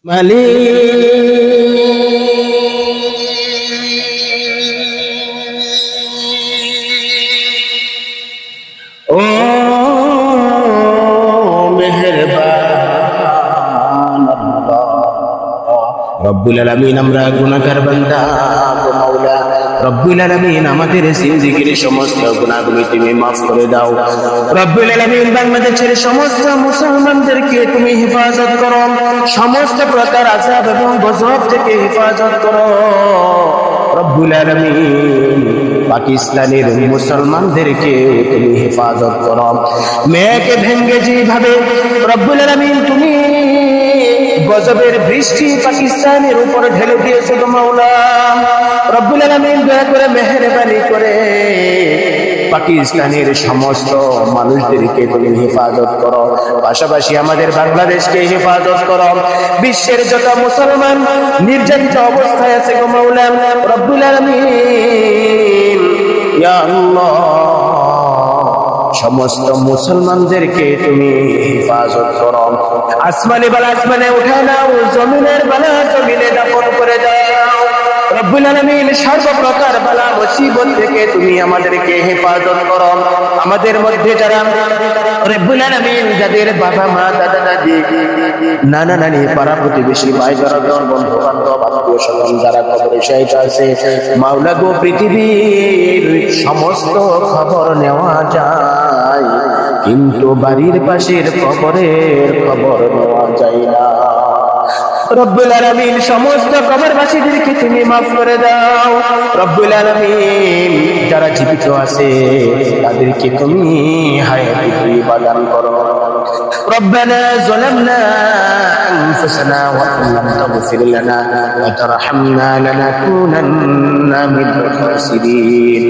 ও মেহেরবান আল্লাহ রব্বুল আলামিন, আমরা গুনাহগার বান্দা গো মাওলা। রব্বুল আলামিন, আমাদের জিন্দেগীর সমস্ত গুনাহগুলো তুমি মাফ করে দাও। রব্বুল আলামিন, বাংলাদেশের সমস্ত মুসলমানদেরকে তুমি হেফাজত করো, সমস্ত প্রকার আযাব এবং গজব থেকে হেফাজত করো। রব্বুল আলামিন, পাকিস্তানের মুসলমানদেরকে তুমি হেফাজত করো। মেয়েকে ভেঙ্গে যেভাবে রব্বুল আলামিন তুমি গজবের বৃষ্টি পাকিস্তানের উপরে ঢেলে দিয়েছে গো মাওলা, রব্বুল আলামিন দয়া করে মেহেরবানি করে পাকিস্তানের সমস্ত মানুষদেরকে তুমি হেফাজত করো, পাশাপাশি আমাদের বাংলাদেশকে হেফাজত করো। বিশ্বের যত মুসলমান নির্যাতিত অবস্থায় আছে গো মাওলা, রব্বুল আলামিন ইয়া আল্লাহ, সমস্ত মুসলমানদেরকে তুমি হেফাজত করো। আসমানে বালা আসমানে উঠা নাও, জমিনের বালা জমিনে দাফন করে দাও। রব্বুল আলামিন, সর্বপ্রকার বালা মুসিবত থেকে তুমি আমাদেরকে হেফাজত করো। আমাদের মধ্যে যারা রব্বুল আলামিন, যাদের বাবা মা দাদা দাদি নানা নানি পাড়া প্রতিবেশী ভাই যারা বন্ধু বান্ধব আত্মীয় স্বজন যারা কবরে শায়িত আছে, মাওলা গো, পৃথিবীর সমস্ত খবর নেওয়া যায়, কিন্তু বাড়ির পাশের কবরের খবর নেওয়া যায় না। রব্বুল আলামিন, সমস্ত কবরবাসীদেরকে তুমি মাফ করে দাও। রব্বুল আলামিন, যারা জীবিত আছে তাদেরকে তুমি হায়াতে তৈয়বা দান করো। ربنا ظلمنا أنفسنا وإن لم تغفر لنا وترحمنا لنكونن من الخاسرين